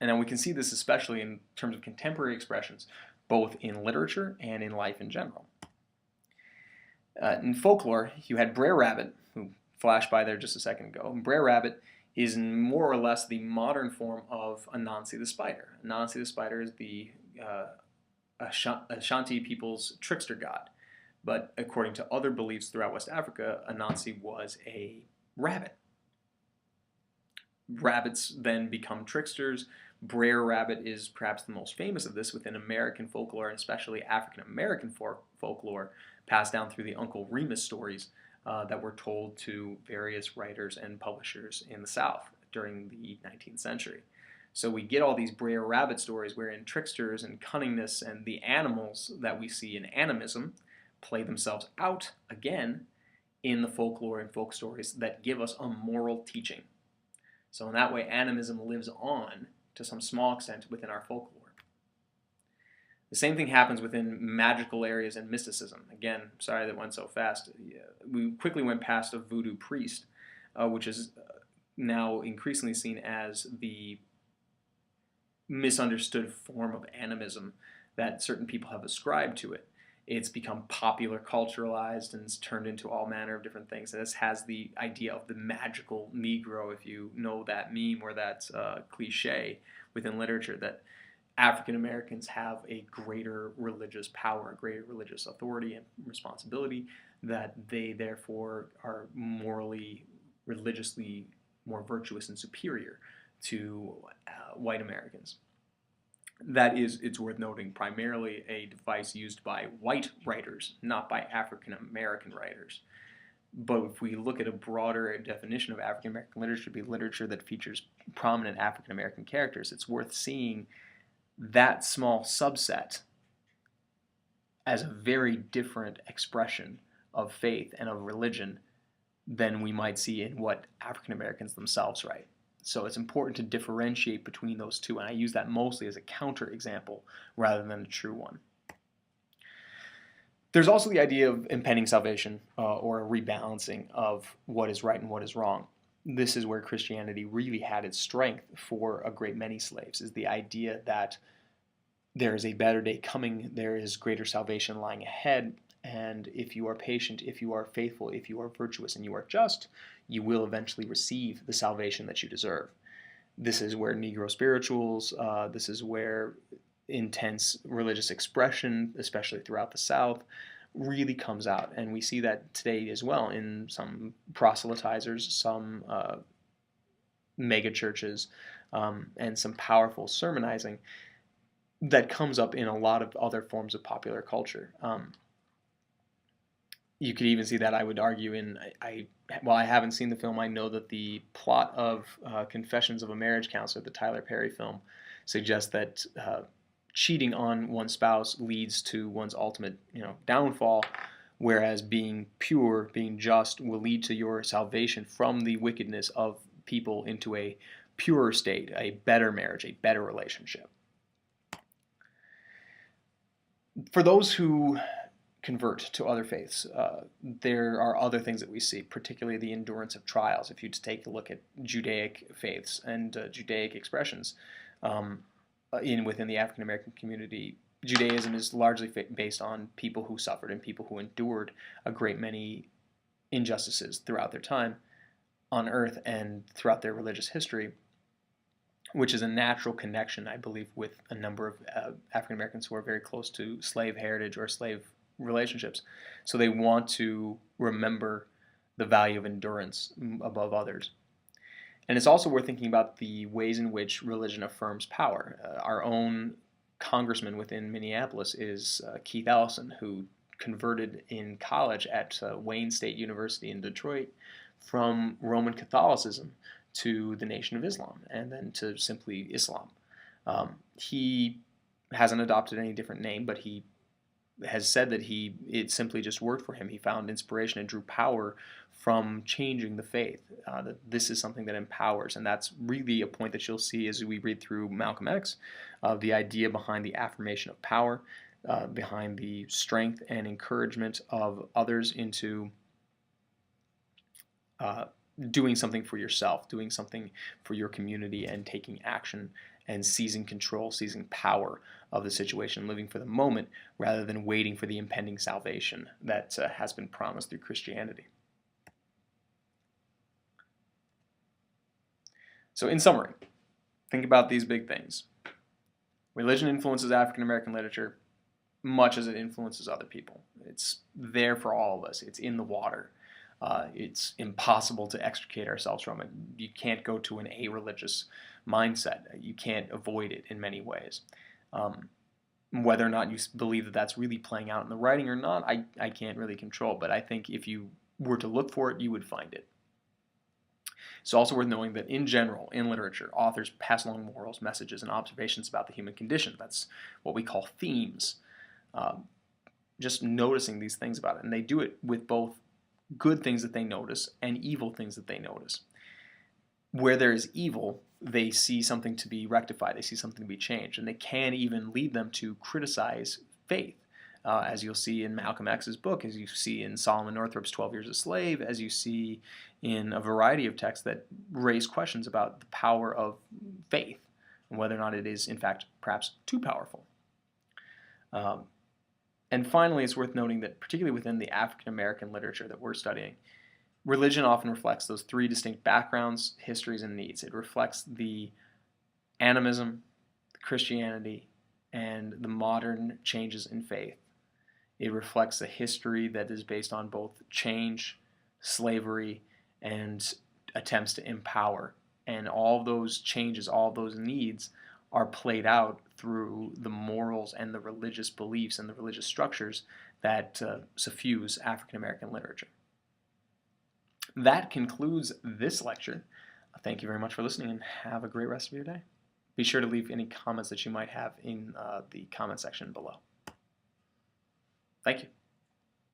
And then we can see this especially in terms of contemporary expressions, both in literature and in life in general. In folklore, you had Brer Rabbit, who flashed by there just a second ago. And Brer Rabbit is more or less the modern form of Anansi the Spider. Anansi the Spider is the Ashanti people's trickster god. But according to other beliefs throughout West Africa, Anansi was a rabbit. Rabbits then become tricksters. Brer Rabbit is perhaps the most famous of this within American folklore, and especially African American folklore, passed down through the Uncle Remus stories that were told to various writers and publishers in the South during the 19th century. So we get all these Brer Rabbit stories wherein tricksters and cunningness and the animals that we see in animism play themselves out again in the folklore and folk stories that give us a moral teaching. So in that way, animism lives on to some small extent within our folklore. The same thing happens within magical areas and mysticism. Again, sorry that went so fast. We quickly went past a voodoo priest, which is now increasingly seen as the misunderstood form of animism that certain people have ascribed to it. It's become popular culturalized and it's turned into all manner of different things. And this has the idea of the magical Negro, if you know that meme or that cliche within literature, that African Americans have a greater religious power, a greater religious authority and responsibility, that they therefore are morally, religiously more virtuous and superior to white Americans. That is, it's worth noting, primarily a device used by white writers, not by African American writers. But if we look at a broader definition of African American literature to be literature that features prominent African American characters, it's worth seeing that small subset as a very different expression of faith and of religion than we might see in what African Americans themselves write. So it's important to differentiate between those two, and I use that mostly as a counterexample rather than a true one. There's also the idea of impending salvation or a rebalancing of what is right and what is wrong. This is where Christianity really had its strength for a great many slaves, is the idea that there is a better day coming, there is greater salvation lying ahead, and if you are patient, if you are faithful, if you are virtuous, and you are just, you will eventually receive the salvation that you deserve. This is where Negro spirituals, this is where intense religious expression, especially throughout the South, really comes out. And we see that today as well in some proselytizers, some mega churches, and some powerful sermonizing that comes up in a lot of other forms of popular culture. You could even see that, I would argue, in while I haven't seen the film, I know that the plot of Confessions of a Marriage Counselor, the Tyler Perry film, suggests that cheating on one's spouse leads to one's ultimate, downfall, whereas being pure, being just, will lead to your salvation from the wickedness of people into a purer state, a better marriage, a better relationship. For those who convert to other faiths, there are other things that we see, particularly the endurance of trials. If you take a look at Judaic faiths and Judaic expressions within the African American community, Judaism is largely based on people who suffered and people who endured a great many injustices throughout their time on earth and throughout their religious history, which is a natural connection, I believe, with a number of African Americans who are very close to slave heritage or slave relationships. So they want to remember the value of endurance above others. And it's also worth thinking about the ways in which religion affirms power. Our own congressman within Minneapolis is Keith Ellison, who converted in college at Wayne State University in Detroit from Roman Catholicism to the Nation of Islam, and then to simply Islam. He hasn't adopted any different name, but he has said that it simply just worked for him. He found inspiration and drew power from changing the faith. That this is something that empowers, and that's really a point that you'll see as we read through Malcolm X, the idea behind the affirmation of power, behind the strength and encouragement of others into doing something for yourself, doing something for your community, and taking action and seizing control, seizing power of the situation, living for the moment rather than waiting for the impending salvation that has been promised through Christianity. So in summary, think about these big things. Religion influences African American literature much as it influences other people. It's there for all of us. It's in the water. It's impossible to extricate ourselves from it. You can't go to an a-religious mindset. You can't avoid it in many ways. Whether or not you believe that that's really playing out in the writing or not, I can't really control. But I think if you were to look for it, you would find it. It's also worth knowing that in general, in literature, authors pass along morals, messages, and observations about the human condition. That's what we call themes. Just noticing these things about it. And they do it with both good things that they notice and evil things that they notice. Where there is evil, they see something to be rectified, they see something to be changed, and they can even lead them to criticize faith. As you'll see in Malcolm X's book, as you see in Solomon Northrop's 12 Years a Slave, as you see in a variety of texts that raise questions about the power of faith and whether or not it is, in fact, perhaps too powerful. And finally, it's worth noting that particularly within the African American literature that we're studying, religion often reflects those three distinct backgrounds, histories, and needs. It reflects the animism, the Christianity, and the modern changes in faith. It reflects a history that is based on both change, slavery, and attempts to empower. And all those changes, all those needs are played out through the morals and the religious beliefs and the religious structures that suffuse African American literature. That concludes this lecture. Thank you very much for listening, and have a great rest of your day. Be sure to leave any comments that you might have in the comment section below. Thank you.